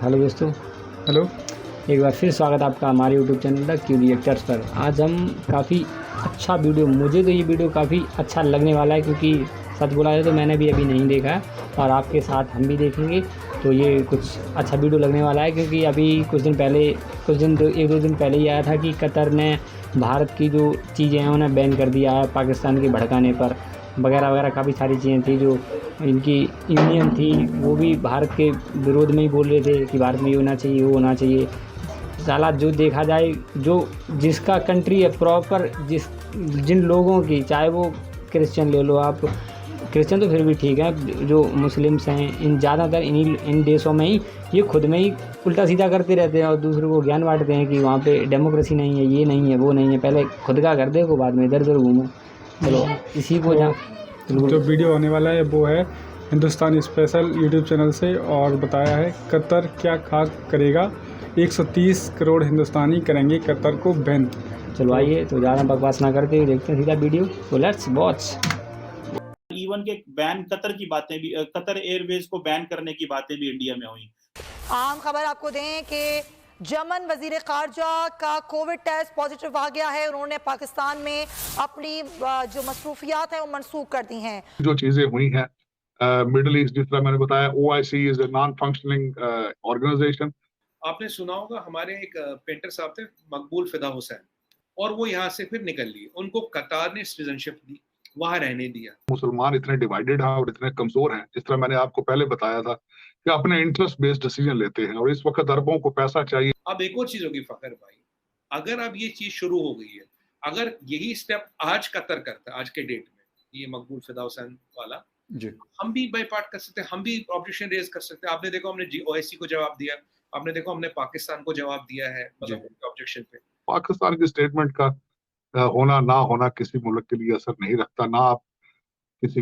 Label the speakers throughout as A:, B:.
A: Hello दोस्तों,
B: hello.
A: एक बार फिर स्वागत है आपका हमारे YouTube channel the Q reactors पर। आज हम काफ़ी अच्छा वीडियो, मुझे तो ये वीडियो काफ़ी अच्छा लगने वाला है, क्योंकि सच बोला जाए तो मैंने भी अभी नहीं देखा है और आपके साथ हम भी देखेंगे। तो ये कुछ अच्छा वीडियो लगने वाला है, क्योंकि अभी एक दो दिन पहले ही आया था कि कतर ने भारत की जो चीज़ें हैं उन्हें बैन कर दिया है पाकिस्तान के भड़काने पर, वगैरह वगैरह काफ़ी सारी चीज़ें थी। जो इनकी यूनियन थी वो भी भारत के विरोध में ही बोल रहे थे कि भारत में ये होना चाहिए, वो होना चाहिए। साला जो देखा जाए, जो जिसका कंट्री है प्रॉपर, जिन लोगों की, चाहे वो क्रिश्चियन ले लो आप, क्रिश्चियन तो फिर भी ठीक है, जो मुस्लिम्स हैं इन ज़्यादातर इन देशों में ही ये खुद में ही उल्टा सीधा करते रहते हैं और दूसरों को ज्ञान बांटते हैं कि वहाँ पे डेमोक्रेसी नहीं है, ये नहीं है, वो नहीं है। पहले खुद का कर देखो, बाद में इधर उधर घूमो। चलो इसी को
B: तो
A: बिल्कुल।
B: जो वीडियो आने वाला है वो है हिंदुस्तान स्पेशल यूट्यूब चैनल से, और बताया है कतर क्या खास करेगा। 130 करोड़ हिंदुस्तानी करेंगे कतर को बैन।
A: चलो
B: तो
A: आइए, तो ज़्यादा बकवास ना करते हुए देखते हैं सीधा वीडियो। तो लेट्स वॉच।
C: इवन के बैन कतर की बातें भी, कतर एयरवेज को बैन करने की बातें भी इंडिया में हुई।
D: आम खबर आपको दें कि यमन वजीर खारजा का कोविड टेस्ट पॉजिटिव आ गया है। उन्होंने पाकिस्तान में अपनी जो मसरूफियात है वो मनसूख कर दी हैं।
E: जो चीजें हुई हैं मिडिल ईस्ट, जिस तरह मैंने बताया, OIC is a non functioning organisation.
F: आपने सुना होगा, हमारे एक पेंटर साहब थे मकबूल फिदा हुसैन, और वो यहाँ से फिर निकल लिए। उनको कतार ने सिटीजनशिप दी, वहां रहने दिया।
E: मुसलमान इतने डिवाइडेड हैं और इतने कमजोर हैं, जिस तरह मैंने आपको पहले बताया था, कि अपने इंटरेस्ट बेस्ड डिसीजन लेते हैं, और इस वक्त अरबों को पैसा चाहिए।
F: अब एक और चीज होगी फखर भाई, अगर अब ये चीज शुरू हो गई है, अगर यही स्टेप आज कतर करता है, आज के डेट में, ये मकबूल फिदा हुसैन वाला,
B: जी,
F: हम भी बाई पार्ट कर सकते हैं, हम भी ऑब्जेक्शन रेज कर सकते हैं। आपने देखो हमने OIC को जवाब दिया, आपने देखो हमने पाकिस्तान को जवाब दिया है, मतलब ऑब्जेक्शन पे।
E: पाकिस्तान की स्टेटमेंट का होना ना होना किसी मुल्क के लिए असर नहीं रखता। ना आप किसी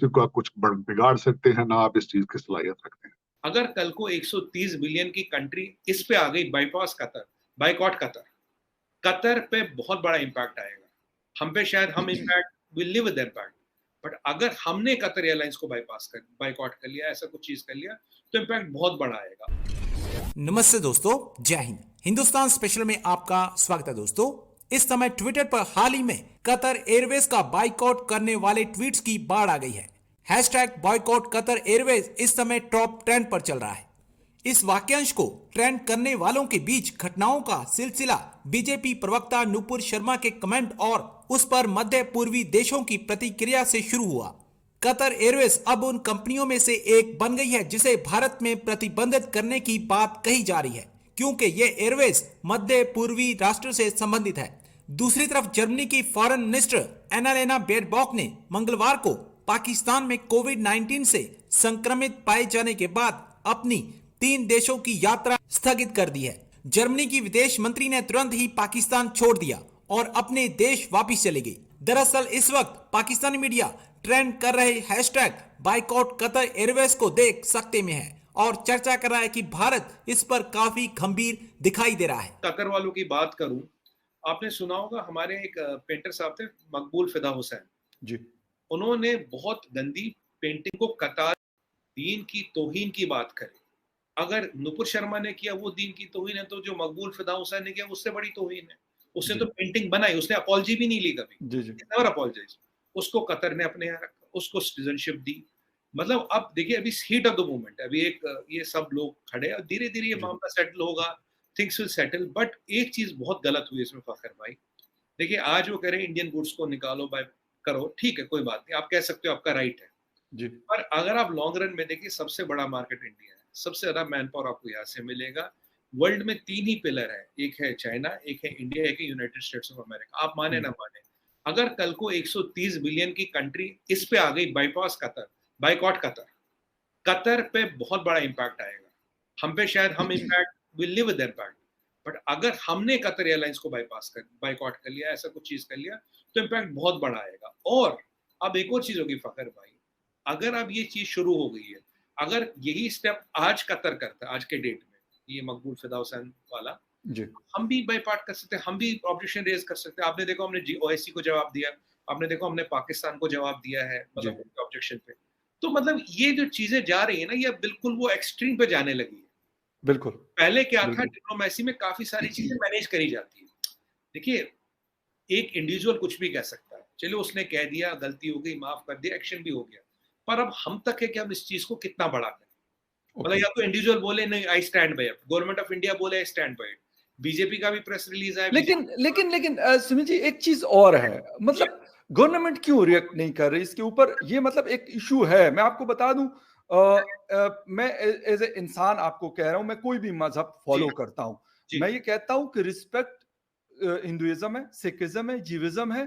E: का कुछ बिगाड़ सकते हैं, ना आप इस चीज की सलाहियत रखते हैं।
F: अगर कल को 130 बिलियन की कंट्री इस पे आ गई, bypass Qatar, boycott Qatar, Qatar पे बहुत बड़ा इंपैक्ट आएगा। हम पे शायद हम impact will live with impact, but अगर हमने कतर एयरलाइंस को बाइकॉट कर लिया, ऐसा कुछ चीज कर लिया, तो इंपैक्ट बहुत बड़ा आएगा।
G: नमस्ते दोस्तों, जय हिंद। हिंदुस्तान स्पेशल में आपका स्वागत है दोस्तों। इस समय ट्विटर पर हाल ही में कतर एयरवेज का बाइकआउट करने वाले ट्वीट्स की बाढ़ आ गई है। हैशटैग बॉयकॉट कतर एयरवेज इस समय टॉप ट्रेंड पर चल रहा है। इस वाक्यांश को ट्रेंड करने वालों के बीच घटनाओं का सिलसिला बीजेपी प्रवक्ता नुपुर शर्मा के कमेंट और उस पर मध्य पूर्वी देशों की प्रतिक्रिया से शुरू हुआ। कतर एयरवेज अब उन कंपनियों में से एक बन गई है जिसे भारत में प्रतिबंधित करने की बात कही जा रही है, क्योंकि ये एयरवेज मध्य पूर्वी राष्ट्र से संबंधित है। दूसरी तरफ जर्मनी की फॉरेन मिनिस्टर एनालेना बेरबॉक ने मंगलवार को पाकिस्तान में कोविड-19 से संक्रमित पाए जाने के बाद अपनी 3 देशों की यात्रा स्थगित कर दी है। जर्मनी की विदेश मंत्री ने तुरंत ही पाकिस्तान छोड़ दिया और अपने देश वापस चली गई। दरअसल इस वक्त पाकिस्तानी मीडिया ट्रेंड कर रहे हैशटैग बाइकआउट कतर एयरवेज को देख सकते में है और चर्चा कर रहा है कि भारत इस पर काफी गंभीर दिखाई दे रहा है।
F: कतर वालों की बात करूं, आपने सुना होगा, हमारे एक पेंटर साहब थे मकबूल फिदा हुसैन
B: जी,
F: उन्होंने बहुत गंदी पेंटिंग को कतार दीन की तौहीन की बात करी। अगर नुपुर शर्मा ने किया वो दीन की तौहीन है, तो जो मकबूल फिदा हुसैन ने किया उससे बड़ी तौहीन है। उसने तो पेंटिंग बनाई, उसने अपॉलजी भी नहीं ली कभी, नेवर अपॉलजाइज। उसको कतर ने अपने यहाँ रखा, उसको सिटीजनशिप दी। मतलब अब देखिए, अभी हीट ऑफ द मूवमेंट, अभी एक ये सब लोग खड़े और धीरे धीरे ये मामला सेटल होगा, थिंग्स विल सेटल। बट एक चीज बहुत गलत हुई इसमें फखर भाई। देखिए, आज वो कह रहे हैं इंडियन गुड्स को निकालो, बाय करो, ठीक है, कोई बात नहीं, आप कह सकते हो, आपका राइट है
B: जी।
F: पर अगर आप लॉन्ग रन में देखिए, सबसे बड़ा मार्केट इंडिया है, सबसे ज्यादा मैन पावर आपको यहाँ से मिलेगा। वर्ल्ड में 3 ही पिलर है, एक है चाइना, एक है इंडिया, एक है यूनाइटेड स्टेट्स ऑफ अमेरिका। आप माने ना माने, अगर कल को 130 बिलियन की कंट्री इस पे आ गई, bypass Qatar, boycott Qatar, Qatar पे बहुत बड़ा इंपैक्ट आएगा। हम पे शायद हम impact will live with impact, but अगर हमने कतर एयरलाइंस को बाइकॉट कर लिया, ऐसा कुछ चीज कर लिया, तो इंपैक्ट बहुत बड़ा आएगा। और अब एक और चीज होगी फखर भाई, अगर अब ये चीज शुरू हो गई है, अगर यही स्टेप आज कतर करता है, आज के डेट में, ये मकबूल फिदा हुसैन वाला,
B: जी,
F: हम भी बाई पार्ट कर सकते हैं, हम भी ऑब्जेक्शन रेज कर सकते हैं। आपने देखो हमने OIC को जवाब दिया, आपने देखो हमने पाकिस्तान को जवाब दिया है, मतलब ऑब्जेक्शन पे। तो मतलब ये जो चीजें जा रही है ना, ये बिल्कुल वो एक्सट्रीम पे जाने लगी है।
H: बिल्कुल
F: पहले क्या था,
H: बिल्कुल।
F: डिप्लोमेसी में काफी सारी चीजें मैनेज करी जाती है। देखिए, एक इंडिविजुअल कुछ भी कह सकता है, चलो उसने कह दिया, गलती हो गई, माफ कर दिया, एक्शन भी हो गया, पर अब हम तक है कि हम इस चीज को कितना बड़ा करें। मतलब या तो इंडिविजुअल बोले नहीं I stand by it, government of India बोले I stand by it, BJP का भी प्रेस रिलीज आया।
H: लेकिन सुमित जी, एक चीज और है, मतलब गवर्नमेंट क्यों रिएक्ट नहीं कर रही इसके ऊपर? ये मतलब एक इशू है। मैं आपको बता दूं, मैं एज ए इंसान आपको कह रहा हूं, मैं कोई भी मजहब फॉलो करता हूं, मैं ये कहता हूं कि रिस्पेक्ट हिंदुइज्म है, सिखिज्म है, जीविज्म है,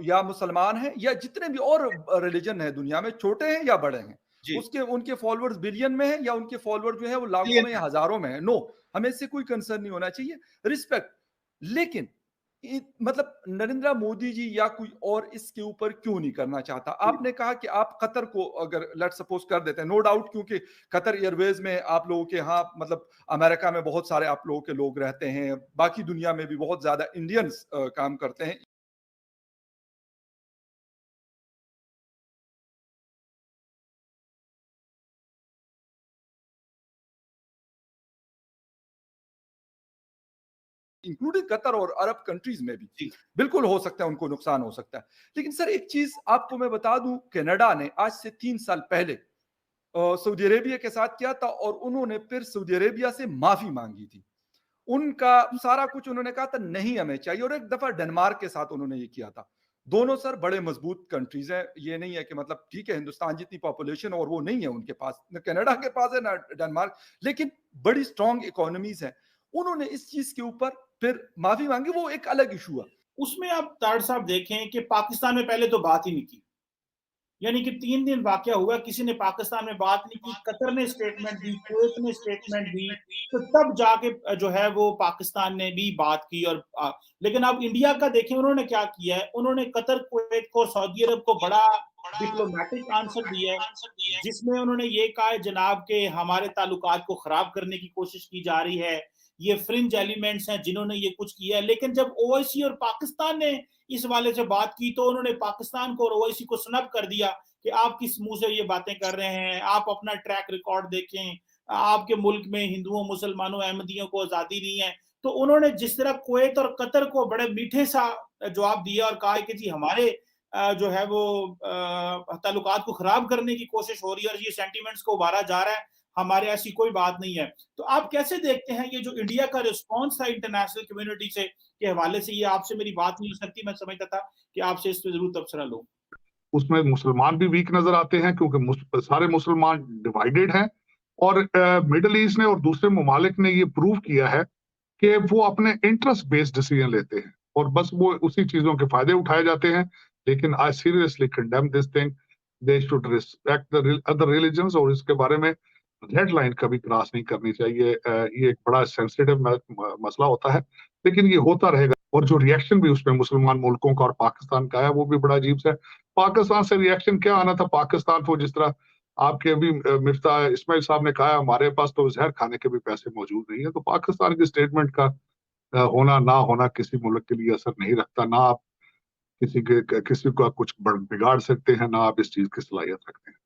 H: या मुसलमान है, या जितने भी और रिलीजन है दुनिया में, छोटे हैं या बड़े हैं, उसके उनके फॉलोअर्स बिलियन में है या उनके फॉलोअर जो है वो लाखों में या हजारों में है, नो, हमें इससे कोई कंसर्न नहीं होना चाहिए, रिस्पेक्ट। लेकिन मतलब नरेंद्र मोदी जी या कोई और इसके ऊपर क्यों नहीं करना चाहता? आपने कहा कि आप कतर को अगर लेट सपोज कर देते हैं, नो डाउट, क्योंकि कतर एयरवेज में आप लोगों के यहाँ, मतलब अमेरिका में बहुत सारे आप लोगों के लोग रहते हैं, बाकी दुनिया में भी बहुत ज्यादा इंडियंस काम करते हैं। इंक्लूडिंग कतर और अरब कंट्रीज में भी बिल्कुल हो सकता है उनको नुकसान हो सकता है। लेकिन सर एक चीज आपको मैं बता दूं, कनाडा ने आज से 3 साल पहले सऊदी अरेबिया के साथ किया था और उन्होंने फिर सऊदी अरेबिया से माफी मांगी थी। उनका सारा कुछ उन्होंने कहा था नहीं हमें चाहिए, और एक दफा डेनमार्क के साथ उन्होंने ये किया था। दोनों सर बड़े मजबूत कंट्रीज हैं, ये नहीं है कि मतलब ठीक है हिंदुस्तान जितनी पॉपुलेशन और वो नहीं है उनके पास, न कनाडा के पास है ना डेनमार्क, लेकिन बड़ी स्ट्रॉन्ग इकोनॉमीज हैं। उन्होंने इस चीज के ऊपर फिर माफी मांगी, वो एक अलग इशू है।
C: उसमें आप ताड़ साहब देखें कि पाकिस्तान में पहले तो बात ही नहीं की, यानी कि 3 दिन वाकया हुआ, किसी ने पाकिस्तान में बात नहीं की, कतर ने स्टेटमेंट दी, कुवैत ने स्टेटमेंट दी, तो तब जाके जो है वो पाकिस्तान ने भी बात की। और लेकिन अब इंडिया का देखें उन्होंने क्या किया है, उन्होंने कतर, कुवैत को, सऊदी अरब को बड़ा डिप्लोमेटिक आंसर दिया है, जिसमें उन्होंने ये कहा है जनाब के हमारे ताल्लुकात को खराब करने की कोशिश की जा रही है, ये फ्रिंज एलिमेंट्स हैं जिन्होंने ये कुछ किया है। लेकिन जब ओवैसी और पाकिस्तान ने इस वाले से बात की तो उन्होंने पाकिस्तान को और ओवैसी को स्नब कर दिया कि आप किस मुंह से ये बातें कर रहे हैं, आप अपना ट्रैक रिकॉर्ड देखें, आपके मुल्क में हिंदुओं, मुसलमानों, अहमदियों को आजादी नहीं है। तो उन्होंने जिस तरह कुवैत और कतर को बड़े मीठे सा जवाब दिया और कहा कि जी हमारे जो है वो ताल्लुकात को खराब करने की कोशिश हो रही है और ये सेंटीमेंट्स को उभारा जा रहा है, हमारे ऐसी कोई बात नहीं है। तो आप कैसे देखते हैं ये जो इंडिया का रिस्पांस था इंटरनेशनल कम्युनिटी से के हवाले से? ये आपसे मेरी बात नहीं हो सकती, मैं समझता था कि आपसे इस पे जरूर तबसरा लूं।
E: उसमें मुसलमान भी वीक नजर आते हैं क्योंकि सारे मुसलमान डिवाइडेड हैं, और मिडल ईस्ट ने और दूसरे ममालिक ने ये प्रूव किया है कि वो अपने इंटरेस्ट बेस्ड डिसीजन लेते हैं और बस वो उसी चीजों के फायदे उठाए जाते हैं। लेकिन I seriously condemn this thing, they should respect the other religions, और इसके बारे में रेड लाइन कभी क्रॉस नहीं करनी चाहिए। ये एक बड़ा सेंसिटिव मसला होता है, लेकिन ये होता रहेगा। और जो रिएक्शन भी उसमें मुसलमान मुल्कों का और पाकिस्तान का है वो भी बड़ा अजीब सा है। पाकिस्तान से रिएक्शन क्या आना था? पाकिस्तान को जिस तरह आपके अभी मिफ्ता इस्माइल साहब ने कहा हमारे पास तो जहर खाने के भी पैसे मौजूद नहीं है, तो पाकिस्तान की स्टेटमेंट का होना ना होना किसी मुल्क के लिए असर नहीं रखता। ना आप किसी का कुछ बिगाड़ सकते हैं, ना आप इस चीज की सलाहियत रखते हैं।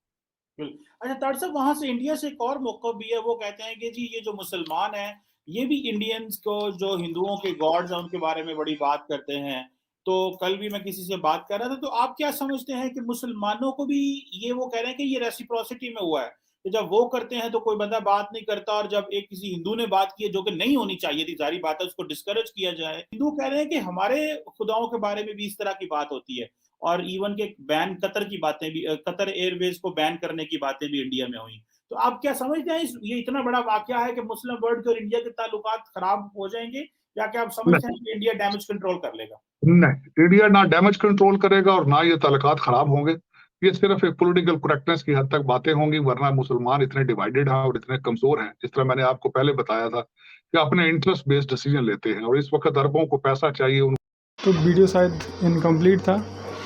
C: अच्छा ताड़ साहब, वहां से इंडिया से एक और मौका भी है, वो कहते हैं कि जी ये जो मुसलमान हैं ये भी इंडियंस को, जो हिंदुओं के गॉड्स हैं उनके बारे में बड़ी बात करते हैं। तो कल भी मैं किसी से बात कर रहा था, तो आप क्या समझते हैं कि मुसलमानों को भी ये, वो कह रहे हैं कि ये रेसिप्रोसिटी में हुआ है कि जब वो करते हैं तो कोई बंदा बात नहीं करता, और जब एक किसी हिंदू ने बात की है जो कि नहीं होनी चाहिए थी, जारी बात है, उसको डिस्करेज किया जाए। हिंदू कह रहे हैं कि हमारे खुदाओं के बारे में भी इस तरह की बात होती है, और इवन के बैन कतर की बातें भी, कतर एयरवेज को बैन करने की बातें भी इंडिया में हुई। तो आप क्या समझते हैं ये इतना बड़ा वाकया है कि मुस्लिम वर्ल्ड के और इंडिया के ताल्लुकात खराब हो जाएंगे, या क्या आप समझते हैं कि इंडिया डैमेज कंट्रोल कर लेगा?
E: नहीं, इंडिया ना डैमेज कंट्रोल करेगा और ना ये ताल्लुकात खराब होंगे। ये सिर्फ एक पॉलिटिकल करेक्टनेस की हद तक बातें होंगी, वरना मुसलमान इतने डिवाइडेड हैं और इतने कमजोर हैं, जिस तरह मैंने आपको पहले बताया था कि अपने इंटरेस्ट बेस्ड डिसीजन लेते हैं, और इस वक्त अरबों को पैसा चाहिए।
B: तो वीडियो शायद इनकम्प्लीट था,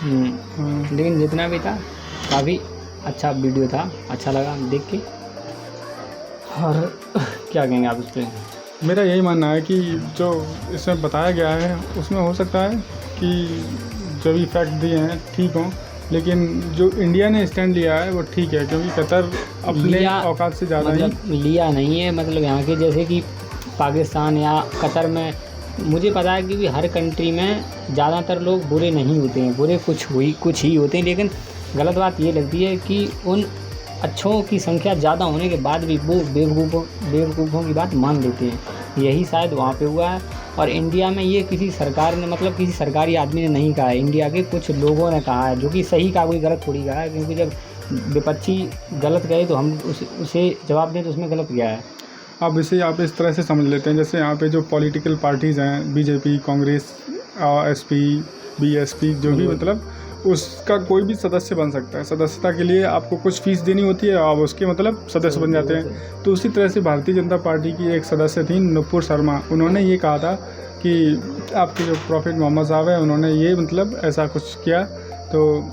A: लेकिन जितना भी था काफ़ी अच्छा वीडियो था, अच्छा लगा देख के। और क्या कहेंगे आप इस पर?
B: मेरा यही मानना है कि जो इसमें बताया गया है उसमें हो सकता है कि जो भी फैक्ट दिए हैं ठीक हों, लेकिन जो इंडिया ने स्टैंड लिया है वो ठीक है, क्योंकि कतर अपने औकात से ज़्यादा ही
A: मतलब लिया नहीं है। मतलब यहाँ के जैसे कि पाकिस्तान या कतर में मुझे पता है कि हर कंट्री में ज़्यादातर लोग बुरे नहीं होते हैं, बुरे कुछ ही होते हैं, लेकिन गलत बात ये लगती है कि उन अच्छों की संख्या ज़्यादा होने के बाद भी वो बेवकूफ़ों की बात मान लेते हैं। यही शायद वहाँ पे हुआ है। और इंडिया में ये किसी सरकार ने, मतलब किसी सरकारी आदमी ने नहीं कहा है, इंडिया के कुछ लोगों ने कहा है, जो कि सही कहा, कोई गलत थोड़ी कहा है। क्योंकि जब विपक्षी गलत कहे तो हम उसे जवाब दें तो उसमें गलत क्या है।
B: अब इसे आप इस तरह से समझ लेते हैं, जैसे यहाँ पे जो पॉलिटिकल पार्टीज़ हैं, बीजेपी, कांग्रेस, एसपी, बीएसपी, जो भी, मतलब उसका कोई भी सदस्य बन सकता है। सदस्यता के लिए आपको कुछ फ़ीस देनी होती है, आप उसके मतलब सदस्य बन जाते हैं। तो उसी तरह से भारतीय जनता पार्टी की एक सदस्य थी नुपुर शर्मा, उन्होंने ये कहा था कि आपके जो प्रॉफिट मोहम्मद साहब हैं, उन्होंने ये मतलब ऐसा कुछ किया, तो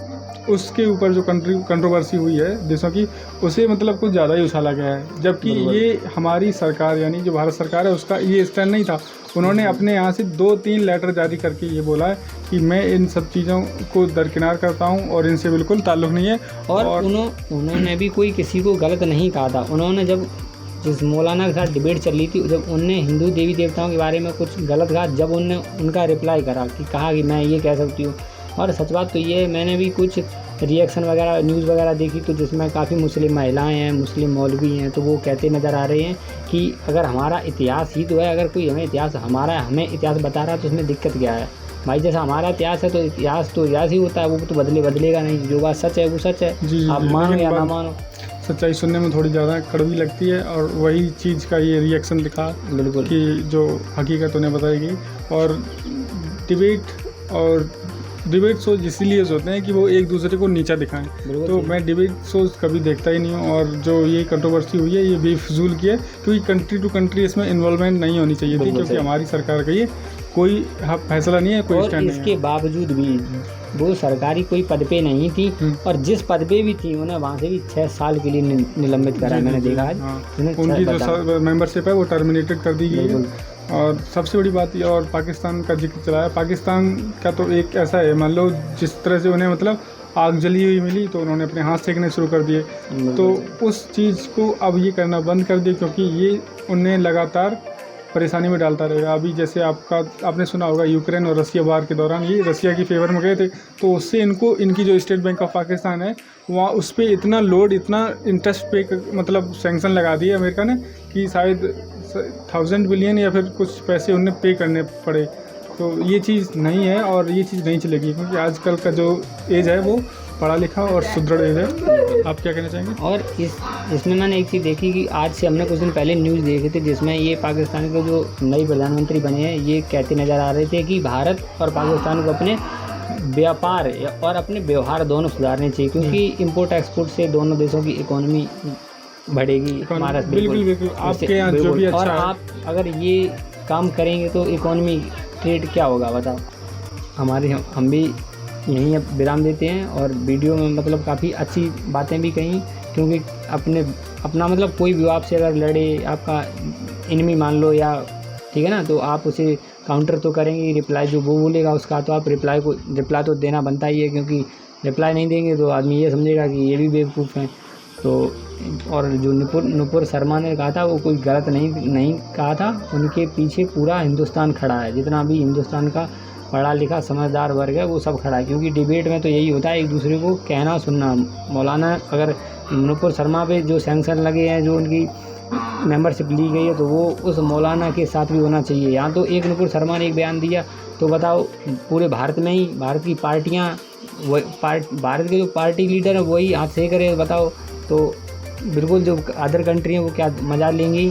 B: उसके ऊपर जो कंट्रोवर्सी हुई है देशों की, उसे मतलब कुछ ज़्यादा ही उछाला गया है। जबकि ये हमारी सरकार, यानी जो भारत सरकार है, उसका ये स्टैंड नहीं था। उन्होंने अपने यहाँ से 2-3 लेटर जारी करके ये बोला है कि मैं इन सब चीज़ों को दरकिनार करता हूँ और इनसे बिल्कुल ताल्लुक़ नहीं है।
A: और उन्होंने भी कोई किसी को गलत नहीं कहा था। उन्होंने जब जिस मौलाना के साथ डिबेट चल रही थी, जब उनने हिंदू देवी देवताओं के बारे में कुछ गलत कहा, जब उनने उनका रिप्लाई करा कि कहा कि मैं ये कह सकती हूँ। और सच बात तो ये है, मैंने भी कुछ रिएक्शन वगैरह, न्यूज़ वगैरह देखी, तो जिसमें काफ़ी मुस्लिम महिलाएं हैं, मुस्लिम मौलवी हैं, तो वो कहते नज़र आ रहे हैं कि अगर हमारा इतिहास ही तो है, अगर कोई हमें इतिहास बता रहा है तो उसमें दिक्कत क्या है भाई। जैसा हमारा इतिहास है तो इतिहास ही होता है, वो तो बदलेगा नहीं। जो बात सच है वो सच है, आप मानो या ना मानो।
B: सच्चाई सुनने में थोड़ी ज़्यादा कड़वी लगती है, और वही चीज़ का ये रिएक्शन दिखा
A: बिल्कुल
B: कि जो हकीकत उन्हें बताएगी। और डिबेट शोज इसीलिए होते हैं कि वो एक दूसरे को नीचा दिखाएं। तो मैं डिबेट शोज कभी देखता ही नहीं हूँ, और जो ये कंट्रोवर्सी हुई है ये बेफिजूल की है, क्योंकि कंट्री टू कंट्री इसमें इन्वॉल्वमेंट नहीं होनी चाहिए थी, क्योंकि हमारी सरकार का ये कोई फैसला नहीं है, कोई स्टैंड नहीं है।
A: इसके बावजूद भी वो सरकारी कोई पद पे नहीं थी, और जिस पद पे भी थी उन्हें वहाँ से भी 6 साल के लिए निलंबित करा है। मैंने देखा है
B: उनकी जो मेंबरशिप है वो टर्मिनेटेड कर दी गई है। और सबसे बड़ी बात ये, और पाकिस्तान का जिक्र चला है, पाकिस्तान का तो एक ऐसा है, मान लो जिस तरह से उन्हें मतलब आग जली हुई मिली तो उन्होंने अपने हाथ सेकने शुरू कर दिए। तो उस चीज़ को अब ये करना बंद कर दिए, क्योंकि ये उन्हें लगातार परेशानी में डालता रहेगा। अभी जैसे आपने सुना होगा, यूक्रेन और रसिया वार के दौरान ये रसिया की फेवर में गए थे, तो उससे इनकी जो स्टेट बैंक ऑफ पाकिस्तान है वहाँ उस पर इतना लोड, इतना इंटरेस्ट पे मतलब सैंक्शन लगा दिए अमेरिका ने कि शायद 1000 बिलियन या फिर कुछ पैसे उन्हें पे करने पड़े। तो ये चीज़ नहीं है और ये चीज़ नहीं चलेगी, क्योंकि आजकल का जो एज है वो पढ़ा लिखा और सुदृढ़ एज है। आप क्या कहना चाहेंगे?
A: और इसमें मैंने एक चीज़ देखी कि आज से हमने कुछ दिन पहले न्यूज़ देखे थे, जिसमें ये पाकिस्तान के जो नए प्रधानमंत्री बने हैं ये कहते नज़र आ रहे थे कि भारत और पाकिस्तान को अपने व्यापार और अपने व्यवहार दोनों सुधारने चाहिए, क्योंकि इंपोर्ट एक्सपोर्ट से दोनों देशों की इकोनॉमी बढ़ेगी। हमारा
B: बिल्कुल आपके यहाँ जो भी अच्छा
A: और
B: है।
A: आप अगर ये काम करेंगे तो इकोनॉमी ट्रेड क्या होगा बताओ। हम भी यहीं अब विराम देते हैं, और वीडियो में मतलब काफ़ी अच्छी बातें भी कहीं, क्योंकि अपना मतलब कोई भी आपसे अगर लड़े, आपका एनिमी मान लो या ठीक है ना, तो आप उसे काउंटर तो करेंगे। रिप्लाई जो वो बोलेगा उसका तो आप रिप्लाई तो देना बनता ही है, क्योंकि रिप्लाई नहीं देंगे तो आदमी ये समझेगा कि ये भी बेवकूफ़ हैं। तो और जो नुपुर शर्मा ने कहा था वो कोई गलत नहीं कहा था, उनके पीछे पूरा हिंदुस्तान खड़ा है। जितना भी हिंदुस्तान का पढ़ा लिखा समझदार वर्ग है वो सब खड़ा है, क्योंकि डिबेट में तो यही होता है, एक दूसरे को कहना सुनना। मौलाना अगर नुपुर शर्मा पे जो सैंक्शन लगे हैं, जो उनकी मेंबरशिप ली गई है, तो वो उस मौलाना के साथ भी होना चाहिए। यहाँ तो एक नुपुर शर्मा ने एक बयान दिया, तो बताओ पूरे भारत में ही भारत की पार्टियाँ भारत के जो पार्टी लीडर है वही हाथ से करे, बताओ। तो बिल्कुल जो अदर कंट्री हैं वो क्या मजा लेंगी।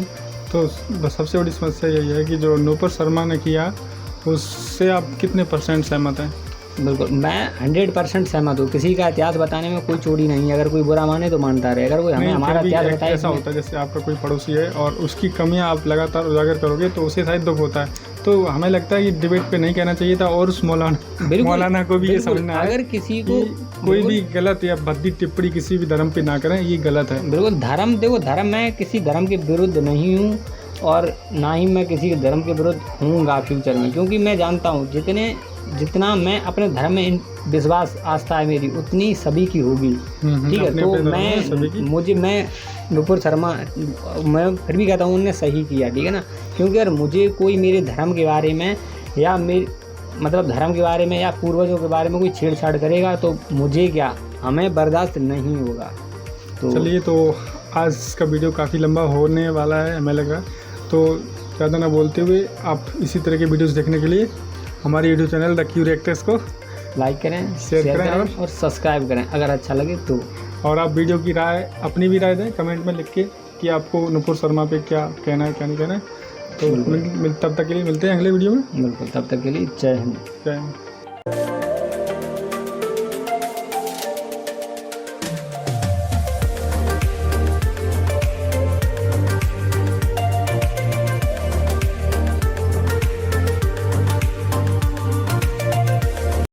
B: तो बस सबसे बड़ी समस्या यही है कि जो नुपुर शर्मा ने किया उससे आप कितने % सहमत हैं?
A: बिल्कुल मैं 100% सहमत हूँ। किसी का इतिहास बताने में कोई चोरी नहीं है, अगर कोई बुरा माने तो मानता रहे। अगर कोई हमें हमारा इतिहास बताए,
B: ऐसा होता है जैसे आपका कोई पड़ोसी है और उसकी कमियां आप लगातार उजागर करोगे तो उसे शायद दुख होता है। तो हमें लगता है कि डिबेट पे नहीं कहना चाहिए था, और उस मौलाना को भी ये समझना है
A: अगर किसी को
B: कोई भी गलत या भद्दी टिप्पणी किसी भी धर्म पे ना करें, ये गलत है।
A: बिल्कुल धर्म मैं किसी धर्म के विरुद्ध नहीं हूँ, और ना ही मैं किसी धर्म के विरुद्ध हूँगा फ्यूचर में, क्योंकि मैं जानता हूँ जितने जितना मैं अपने धर्म में विश्वास आस्था है मेरी, उतनी सभी की होगी। ठीक है,
B: अपने
A: तो
B: अपने धर्म में सभी की।
A: मैं नुपुर शर्मा, मैं फिर भी कहता हूँ उन्होंने सही किया, ठीक है ना। क्योंकि अगर मुझे कोई मेरे धर्म के बारे में या धर्म के बारे में या पूर्वजों के बारे में कोई छेड़छाड़ करेगा तो मुझे क्या, हमें बर्दाश्त नहीं होगा। तो
B: चलिए, तो आज का वीडियो काफ़ी लंबा होने वाला है हमें लग रहा है, तो ज़्यादा ना बोलते हुए आप इसी तरह के वीडियोस देखने के लिए हमारे YouTube channel the Q reactors को
A: लाइक करें,
B: शेयर करें
A: और सब्सक्राइब करें अगर अच्छा लगे तो।
B: और आप वीडियो की राय, अपनी भी राय दें कमेंट में लिख के कि आपको नुपुर शर्मा पे क्या कहना है क्या नहीं कहना है। तो तब तक के लिए मिलते हैं अगले वीडियो में।
A: बिल्कुल, तब तक के लिए जय हिंद।
B: जय हिंद।